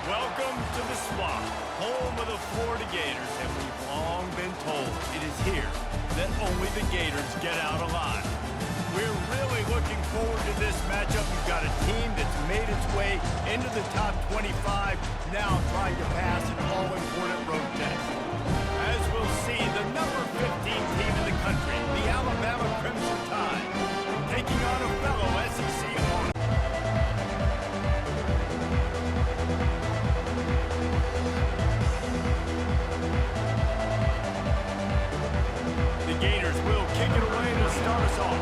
Welcome to the Swamp, home of the Florida Gators, and we've long been told it is here that only the Gators get out alive. We're really looking forward to this matchup. You've got a team that's made its way into the top 25, now trying to pass an all-important road test. As we'll see, the number 15 team in the country, the Alabama Crimson Tide, taking on a fellow SEC opponent. The Gators will kick it away to start us off.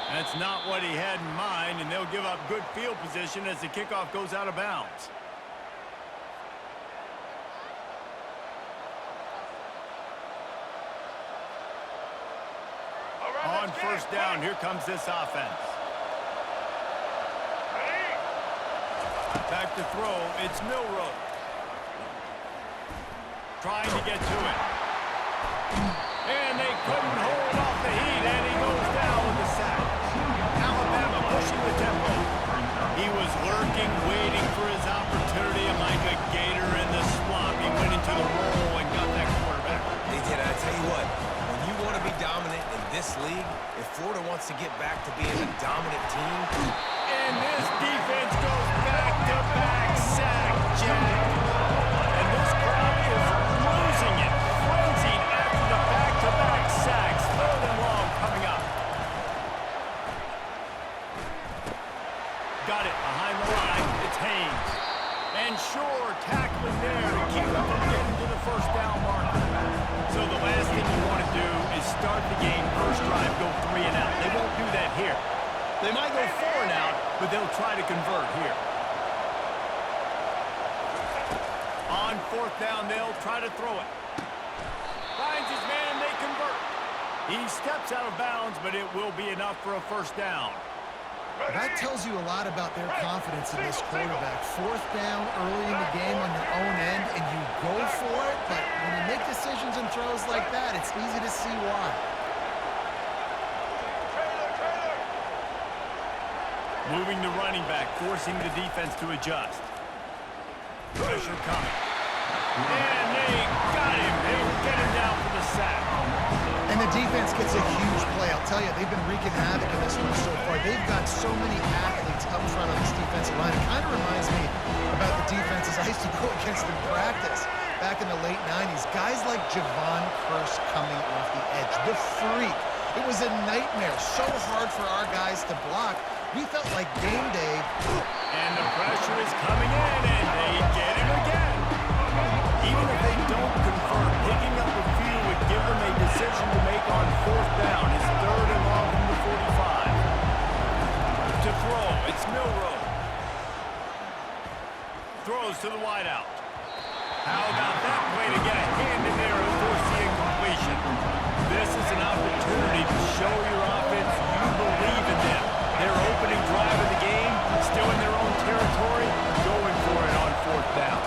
That's not what he had in mind, and they'll give up good field position as the kickoff goes out of bounds. On first down, here comes this offense. Back to throw, it's Milroe. Trying to get to it. And they couldn't hold off the heat, and he goes down with the sack. Alabama pushing the tempo. He was lurking, waiting for his opportunity, and like a gator in the swamp, he went into the roll and got that quarterback. They did. I tell you what, when you want to be dominant in this league, if Florida wants to get back to being a dominant team, and this defense goes back-to-back sack, Jack. And this crowd is losing it, frenzied after the back-to-back sacks. Third and long coming up. Got it behind the line. It's Haynes. And Shore tackling there to keep them from getting to the first down marker. So the last thing you want to do is start the game first drive, go 3 and out. They won't do that here. They might go 4 and out, but they'll try to convert here. On fourth down, they'll try to throw it. Finds his man, they convert. He steps out of bounds, but it will be enough for a first down. That tells you a lot about their confidence in this quarterback. Fourth down early in the game on your own end, and you go for it, but when you make decisions and throws like that, it's easy to see why. Moving the running back, forcing the defense to adjust. Pressure coming. And they got him. They'll get him down for the sack. And the defense gets a huge play. I'll tell you, they've been wreaking havoc in this one so far. They've got so many athletes up front on this defensive line. It kind of reminds me about the defenses I used to go against in practice back in the late 90s. Guys like Javon Curse coming off the edge. The freak. It was a nightmare. So hard for our guys to block. We felt like game day. And the pressure is coming in, and they get him again. Even if they don't convert, picking up a few would give them a decision to make on fourth down. It's third and long from the 45. To throw, it's Milroe. Throws to the wideout. How about that play to get a hand in there and force the incompletion? This is an opportunity to show your offense you believe in them. Their opening drive of the game, still in their own territory, going for it on fourth down.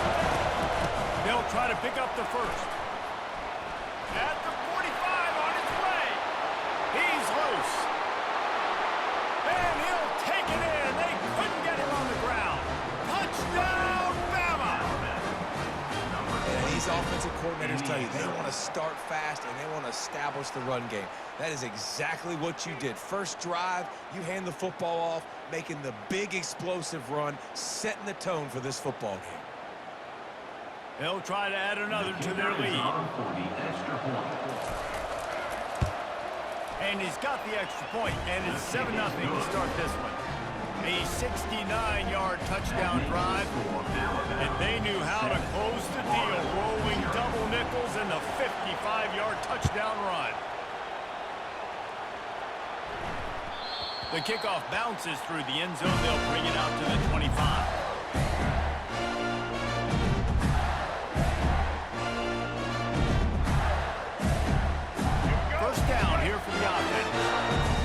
They'll try to pick up the first. At the 45 on his way. He's loose. And he'll take it in. They couldn't get him on the ground. Touchdown, Bama! and these offensive coordinators tell you they want to start fast and they want to establish the run game. That is exactly what you did. First drive, you hand the football off, making the big explosive run, setting the tone for this football game. They'll try to add another to their lead. And he's got the extra point, and it's 7-0 to start this one. A 69-yard touchdown drive, and they knew how to close the deal, rolling double nickels and the 55-yard touchdown run. The kickoff bounces through the end zone. They'll bring it out to the 25. First down here for the offense.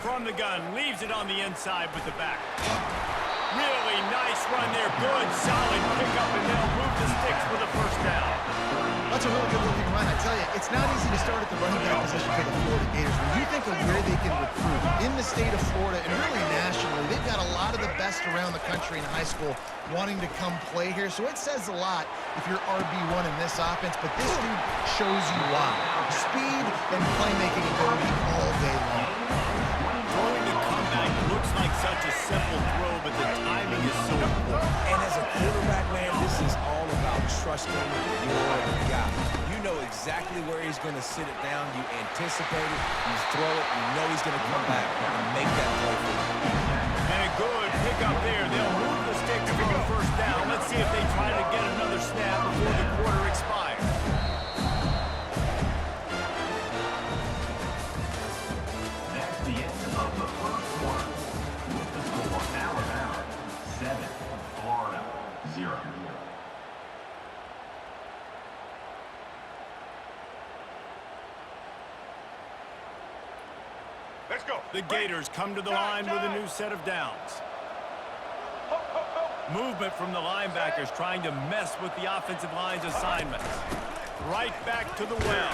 From the gun, leaves it on the inside with the back. Really nice run there. Good, solid pickup line, I tell you, it's not easy to start at the running back position for the Florida Gators. When you think of where they can recruit in the state of Florida and really nationally, they've got a lot of the best around the country in high school wanting to come play here. So it says a lot if you're RB1 in this offense, but this dude shows you why. Speed and playmaking ability all day long. Throwing the comeback looks like such a simple throw, but the timing is so important. And as a quarterback, man, this is all about trusting your guy. You know exactly where he's going to sit it down. You anticipate it. You throw it. You know he's going to come back and make that play for you. And a good pickup there. They'll move the sticks for the first down. Let's see if they try to get another snap before the quarter expires. That's the end of the first quarter. With the score Alabama 7, Florida 0. Let's go. The Gators come to the line with a new set of downs. Movement from the linebackers trying to mess with the offensive line's assignments. Right back to the well.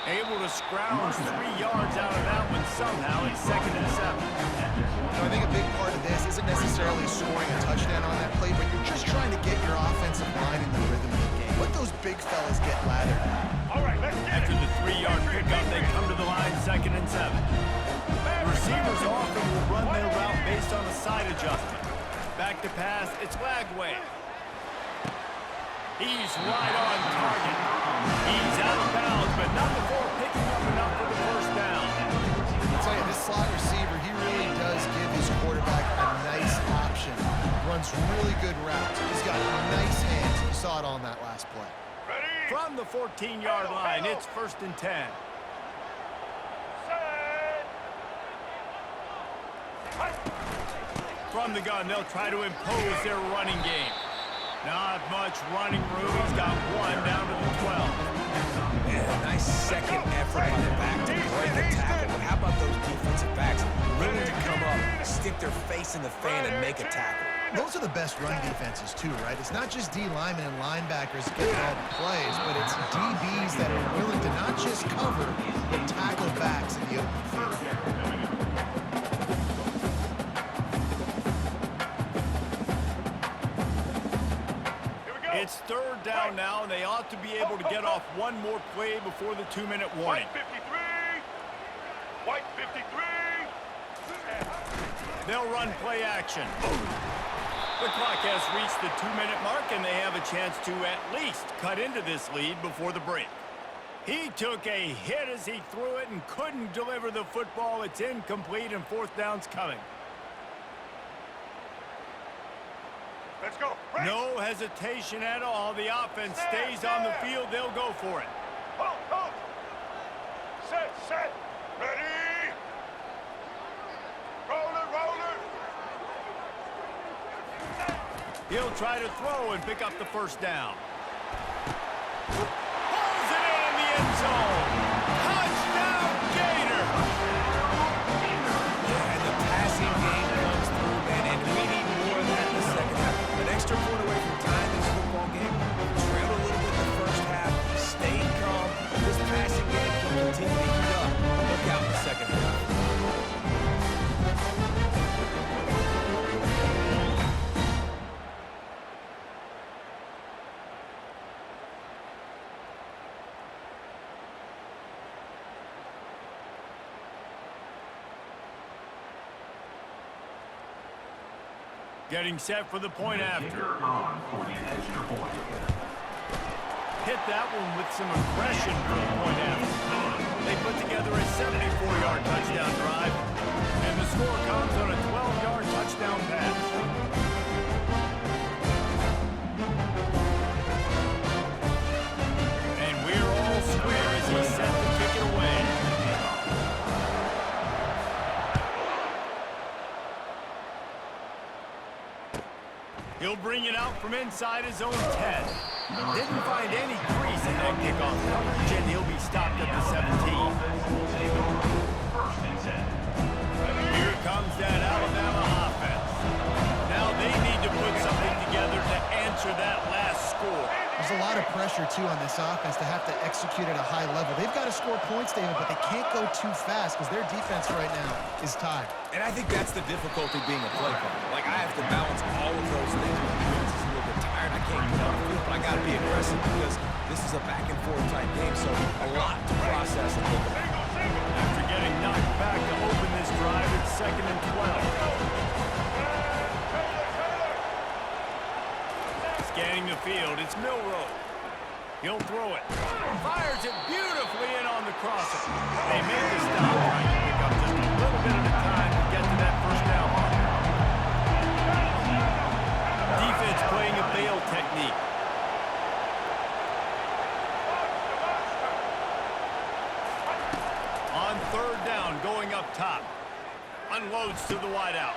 Able to scrounge 3 yards out of that one somehow in 2nd and 7. I think a big part of this isn't necessarily scoring a touchdown on that play, but you're just trying to get your offensive line in the rhythm of the game. Let those big fellas get lathered. All right, let's get After the 3-yard pickup, they come to the line 2nd and 7. Receivers often will run their route based on a side adjustment. Back to pass, it's Lagway. He's right on target. He's out of bounds, but not before picking up enough for the first down. I'll tell you, this slot receiver, he really does give his quarterback a nice option. Runs really good routes. He's got nice hands. You saw it on that last play. ready. From the 14-yard line, it's 1st and 10. From the gun, they'll try to impose their running game. Not much running room. He's got one down to the 12. Yeah, nice second effort by the back to break a tackle. But how about those defensive backs willing to come up, stick their face in the fan, and make a tackle? Those are the best run defenses, too, right? It's not just D linemen and linebackers getting all the plays, but it's DBs that are willing to not just cover, but tackle backs in the open field. It's 3rd down now, and they ought to be able to get off one more play before the 2-minute warning. White 53. They'll run play action. The clock has reached the 2-minute mark, and they have a chance to at least cut into this lead before the break. He took a hit as he threw it and couldn't deliver the football. It's incomplete, and 4th down's coming. Let's go. Ready. No hesitation at all. The offense stays on the field. They'll go for it. Hold. Set. Ready. Roller. He'll try to throw and pick up the 1st down. Pulls it in the end zone. Touchdown, Gator! Yeah, and the passing game comes through, man, and we need more of that in the second half. An extra point away from tying this football game. Trailed a little bit in the first half, stayed calm. This passing game can continue to heat up. Look out in the second half. Getting set for the point after. Gator on for the extra point. Hit that one with some aggression for the point after. They put together a 74-yard touchdown drive, and the score comes on a 12-yard touchdown pass. And we're all square as he set to kick it away. He'll bring it out from inside his own 10. Didn't find any crease in that kickoff coverage, and he'll be stopped at the 17. Here comes that Alabama offense. Now they need to put something together to answer that last score. There's a lot of pressure, too, on this offense to have to execute at a high level. They've got to score points, David, but they can't go too fast because their defense right now is tired. And I think that's the difficulty being a play caller. Like, I have to balance all of those things. My defense is a little bit tired. I can't get on the field, but I got to be aggressive because this is a back-and-forth type game, so a lot to process and think about. After getting knocked back to open this drive, it's 2nd and 12. Scanning the field, it's Milroe. He'll throw it. Fires it beautifully in on the crosser. They made the stop, trying to pick up just a little bit at a time to get to that first down marker. Defense playing a bail technique. On 3rd down, going up top. Unloads to the wideout.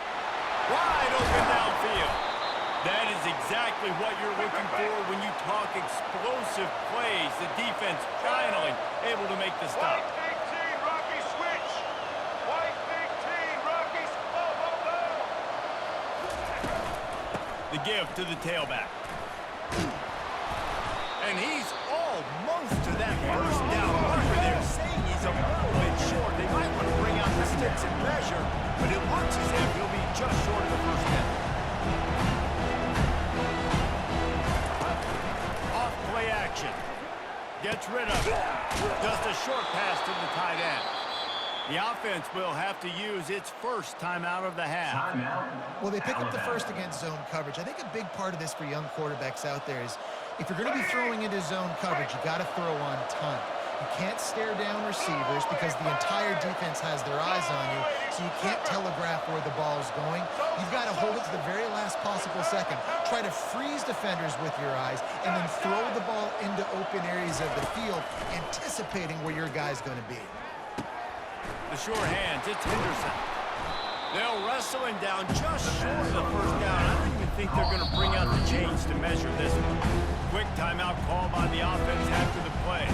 Wide open downfield. That is exactly what you're looking for when you talk explosive plays. The defense finally able to make the stop. White 18, Rocky switch. White 18, Rocky. The give to the tailback. And he's almost to that first down marker there, saying he's a little bit short. They might want to bring out the sticks and measure, but it looks as if he'll be just short of the first down. Off-play action. Gets rid of it. Just a short pass to the tight end. The offense will have to use its first timeout of the half. Well, they pick up the first against zone coverage. I think a big part of this for young quarterbacks out there is if you're going to be throwing into zone coverage, you got to throw on time. You can't stare down receivers because the entire defense has their eyes on you, so you can't telegraph where the ball's going. You've got to hold it to the very last possible second. Try to freeze defenders with your eyes and then throw the ball into open areas of the field, anticipating where your guy's going to be. The sure hands, it's Henderson. They'll wrestle him down just short of the first down. I don't even think they're going to bring out the chains to measure this one. Quick timeout call by the offense after the play.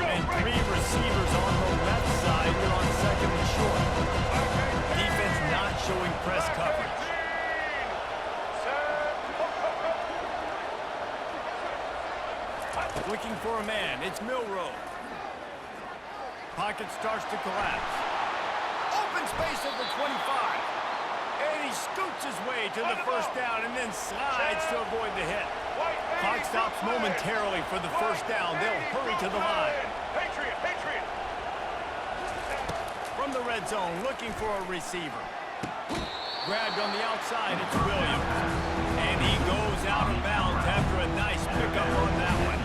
And 3 receivers on the left side. They're on 2nd and short. Defense not showing press coverage. Looking for a man. It's Milroe. Pocket starts to collapse. Open space at the 25. And he scoots his way to the first down and then slides to avoid the hit. Clock stops momentarily for the first down. They'll hurry to the line. Patriot, Patriot. From the red zone, looking for a receiver. Grabbed on the outside, it's Williams. And he goes out of bounds after a nice pickup on that one.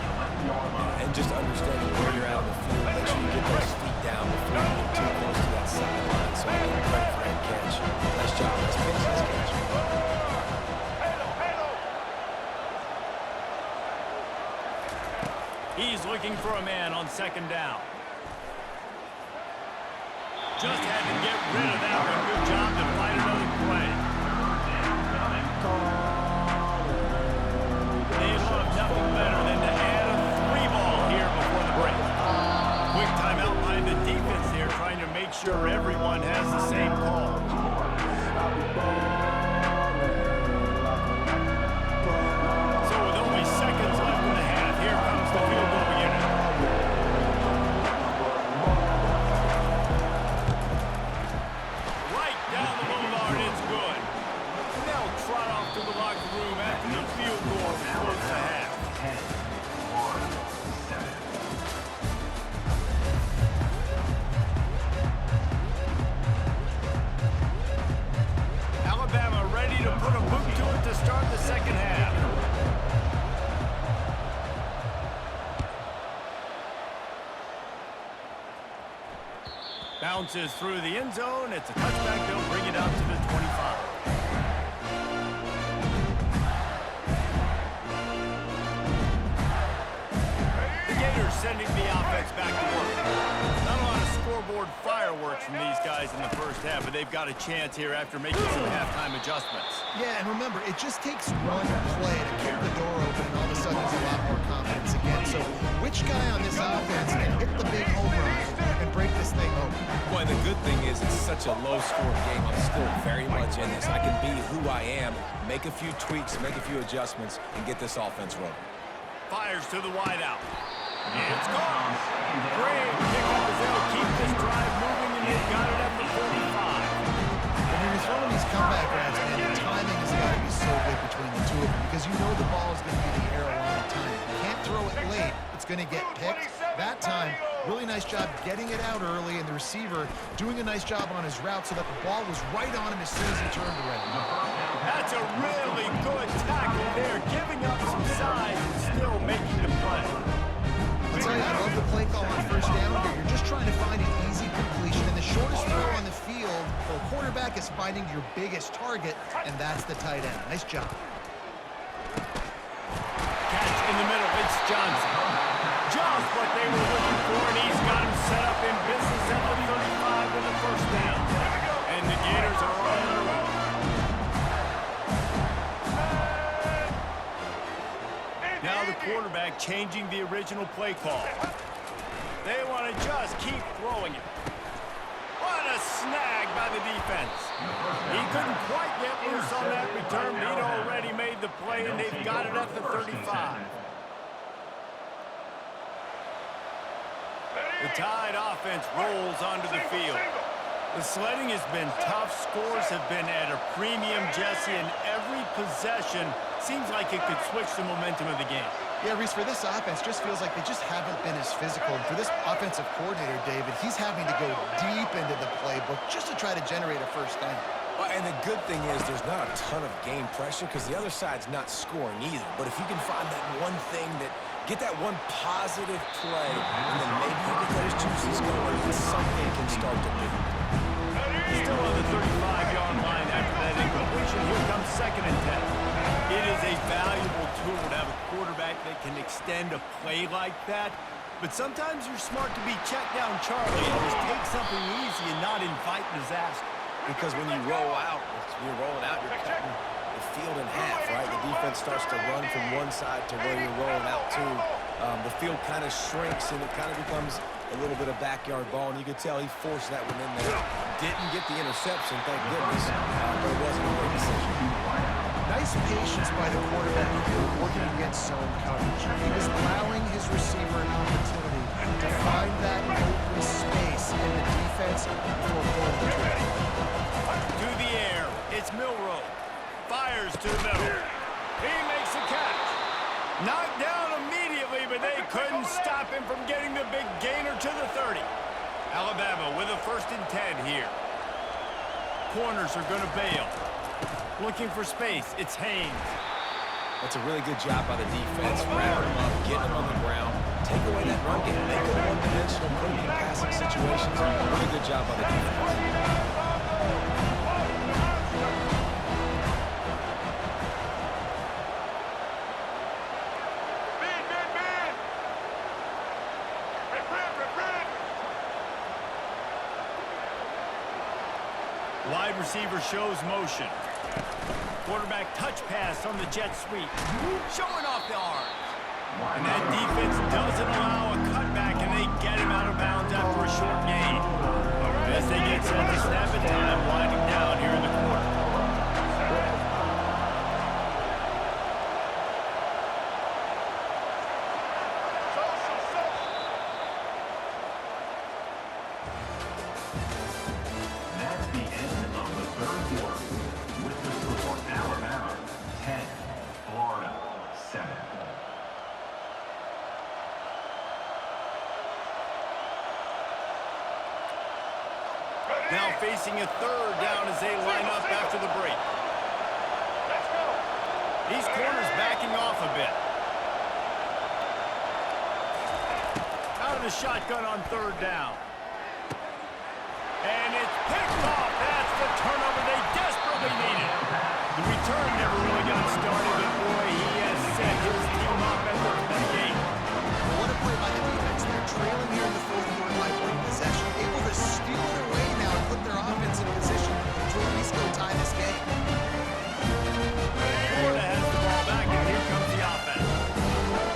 And just understanding where you're at on the field, make sure you get those feet down before you get too close to that sideline. So I can credit for that catch. Nice job, nice pitch, nice catch. He's looking for a man on 2nd down. Just had to get rid of that one. Good job to fight another play. They love nothing better than to add a 3-ball here before the break. Quick timeout by the defense here, trying to make sure everyone has the same call. So with only seconds left in the half, here comes the field goal unit. Right down the boulevard, it's good. They'll trot off to the locker room after the field goal to close the half. 10-7. Alabama ready to put a boot to it to start the second half. Bounces through the end zone. It's a touchback. They'll bring it out to the 25. The Gators sending the offense back to work. Not a lot of scoreboard fireworks from these guys in the first half, but they've got a chance here after making some halftime adjustments. Yeah, and remember, it just takes one play to kick the door open, and all of a sudden there's a lot more confidence again. So which guy on this offense can hit the big home run and break this thing open. Well, and the good thing is it's such a low-scoring game. I'm still very much in this. I can be who I am, make a few tweaks, make a few adjustments, and get this offense rolling. Fires to the wideout. It's gone. Great pickup as they'll keep this drive moving, and they've got it at the 45. When you're throwing these comeback routes, man, the timing has got to be so good between the two of them because you know the ball is going to be in the air a long time. You can't throw it late. It's going to get picked. That time, really nice job getting it out early, and the receiver doing a nice job on his route so that the ball was right on him as soon as he turned around. That's a really good tackle there, giving up some size and still making the play. I'll tell you, I love the play call on first down here. You're just trying to find an easy completion, and the shortest throw on the field for a quarterback is finding your biggest target, and that's the tight end. Nice job. Catch in the middle, it's Johnson. Just what they were looking for, and he's got him set up in business at the 35 with the first down. And the Gators are on their way. Now the quarterback changing the original play call. They want to just keep throwing it. What a snag by the defense. He couldn't quite get loose on that return, but he'd already made the play, and they've got it at the 35. The Tide offense rolls onto the field. The sledding has been tough. Scores have been at a premium, Jesse, and every possession seems like it could switch the momentum of the game. Yeah, Reese, for this offense, just feels like they just haven't been as physical. And for this offensive coordinator, David, he's having to go deep into the playbook just to try to generate a first down. Well, and the good thing is there's not a ton of game pressure because the other side's not scoring either. But if you can find that one thing that get that one positive play, and then maybe you get those juices going, and something can start to move. Still on the 35-yard line after that incompletion. Here comes 2nd and 10. It is a valuable tool to have a quarterback that can extend a play like that. But sometimes you're smart to be check down Charlie and just take something easy and not invite disaster. Because when you roll out, you're rolling out, you're cutting the field in half, right? The defense starts to run from one side to where you're rolling out to. The field kind of shrinks, and it kind of becomes a little bit of backyard ball, and you could tell he forced that one in there. Didn't get the interception, thank goodness, but it wasn't a great decision. Nice patience by the quarterback here, working against zone coverage. He was allowing his receiver an opportunity to find that open space in the defense before pulling the trigger. To the air, it's Milroe. Fires to the middle. He makes the catch. Knocked down immediately, but they couldn't stop him from getting the big gainer to the 30. Alabama with a 1st and 10 here. Corners are going to bail. Looking for space, it's Haynes. That's a really good job by the defense. Wrapping him up, getting him on the ground. Take away that run game. Make it one-dimensional, put him in passing situations. Really good job by the defense. Wide receiver shows motion. Quarterback touch pass on the jet sweep. Showing off the arms. And that defense doesn't allow a cutback, and they get him out of bounds after a short gain. As they get set to snap at time, winding down here in the corner. That's the end of the third quarter. With the score, Alabama 10, Florida 7. Now facing a 3rd down as they line up after the break. Let's go. These corners backing off a bit. Out of the shotgun on 3rd down. And it's picked off. That's the turnover they desperately needed. The return never really got started, but boy, he has set his team up at the 28. What a play by the defense. They're trailing here in the 4th quarter by 1 possession, able to steal it away now and put their offense in position to at least go tie this game. Florida has the ball back, and here comes the offense.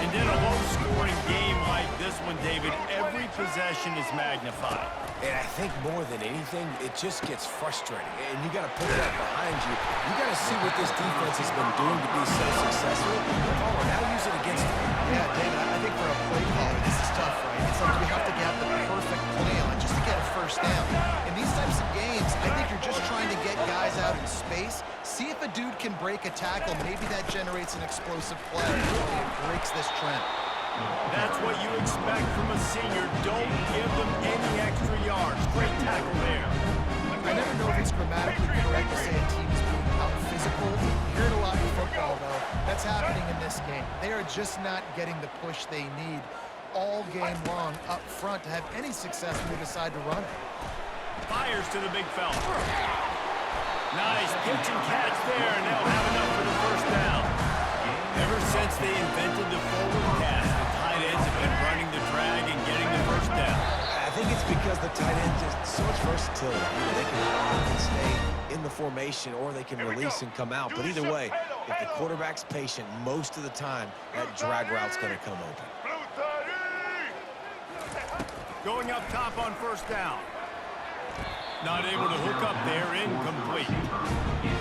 And in a low-scoring game like this one, David, every possession situation is magnified. And I think more than anything, it just gets frustrating. And you got to put that behind you. You got to see what this defense has been doing to be so successful. Oh, now use it against them. Yeah, David, I think for a play caller, this is tough, right? It's like we have to get the perfect play on just to get a first down. In these types of games, I think you're just trying to get guys out in space. See if a dude can break a tackle. Maybe that generates an explosive play. It breaks this trend. That's what you expect from a senior. Don't give them any extra yards. Great tackle there. I never know if it's grammatically correct to say a team is being out physical. You hear it a lot in football, though. That's happening in this game. They are just not getting the push they need all game long up front to have any success when they decide to run it. Fires to the big fella. Nice pitch and catch there, and they'll have enough for the first down. Ever since they invented the forward pass, the tight ends have been running the drag and getting the first down. I think it's because the tight end just so much versatility. They can stay in the formation or they can release and come out. But either way, if the quarterback's patient most of the time, that drag route's going to come open. Going up top on first down. Not able to hook up there, incomplete.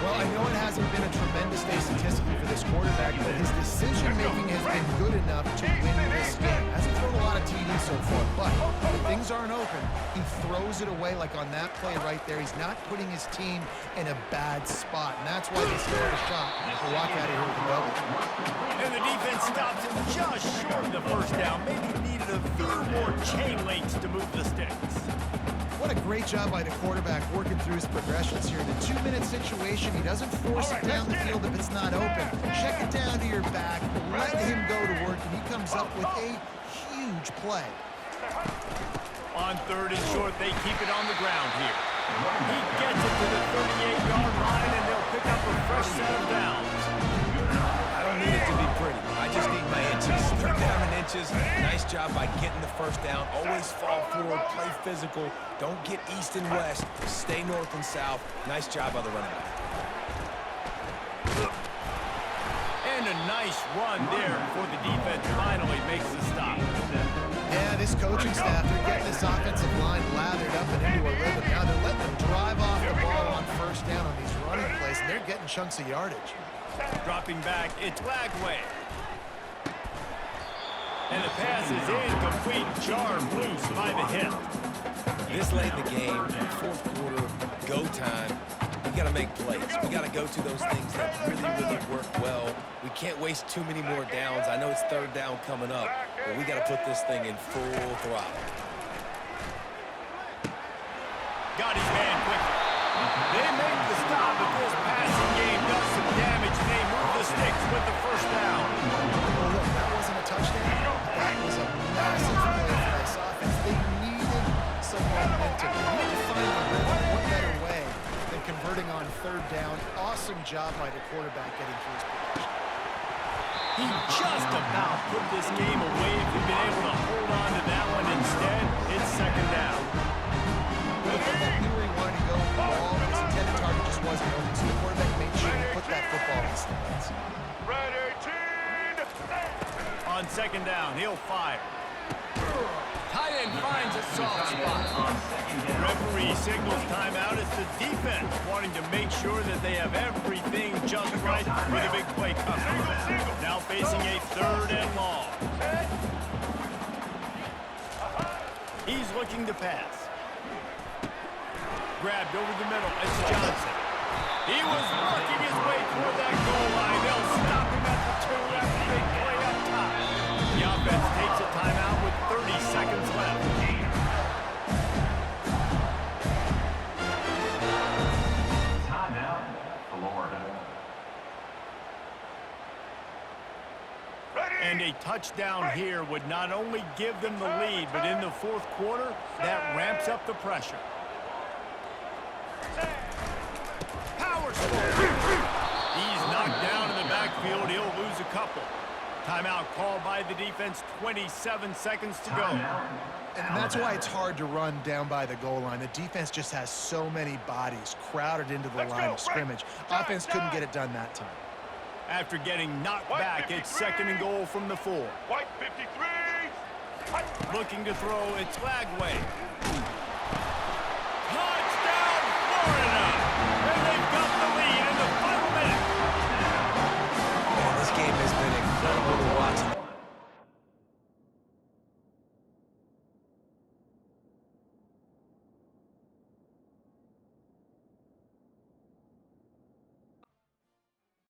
Well, I know it hasn't been a tremendous day statistically for this quarterback, but his decision-making has been good enough to win this game. Hasn't thrown a lot of TDs so far, but when things aren't open, he throws it away like on that play right there. He's not putting his team in a bad spot, and that's why they still have a shot to walk out of here with a double. And the defense stops him just short of the first down. Maybe needed a few more chain links to move the sticks. What a great job by the quarterback working through his progressions here. In a 2-minute situation, he doesn't force it down the field if it's not open. Check it down to your back, let him go to work, and he comes up with a huge play. On third and short, they keep it on the ground here. He gets it to the 38-yard line, and they'll pick up a fresh set of downs. I don't need it to be pretty. I just need my inches. Third down in inches. Nice job by getting the first down. Always fall forward, play physical. Don't get east and west. Stay north and south. Nice job by the running back. And a nice run there before the defense finally makes the stop. Yeah, this coaching staff, they're getting this offensive line lathered up and into a rhythm. Now they're letting them drive off the ball on first down on these running plays, and they're getting chunks of yardage. Dropping back, it's Lagway. And the pass is incomplete, jarred loose by the hip. This late in the game, fourth quarter, go time. We got to make plays. We got to go to those things that really work well. We can't waste too many more downs. I know it's third down coming up, but we got to put this thing in full throttle. Got his man quickly. They make the stop, but this passing game does some damage, and they move the sticks with the first down. Well, look, that wasn't a touchdown. That was a massive play for this offense. They needed some momentum. They needed to find a rhythm. What better way than converting on third down? Awesome job by the quarterback getting through his progression. He just about put this game away if he'd been able to hold on to that one. Instead, it's second down. The quarterback knew where he wanted to go with the ball. His intended target just wasn't open, so the quarterback made sure he put that football in the stands. On second down, he'll fire. Tight end finds a soft spot. Referee signals timeout. It's the defense wanting to make sure that they have everything just right with a big play coming. Now facing a third and long. He's looking to pass. Grabbed over the middle. It's Johnson. He was working his way toward that goal line. They'll stop him at the 2 after they play up top. The offense takes a timeout with 30 seconds left. Timeout, Florida. And a touchdown here would not only give them the lead, but in the fourth quarter, that ramps up the pressure. Powers forward. He's knocked down in the backfield. He'll lose a couple. Timeout called by the defense, 27 seconds to go. And that's why it's hard to run down by the goal line. The defense just has so many bodies crowded into the line of scrimmage. Offense couldn't get it done that time. After getting knocked back, it's second and goal from the 4. White 53. Looking to throw, it's flag way.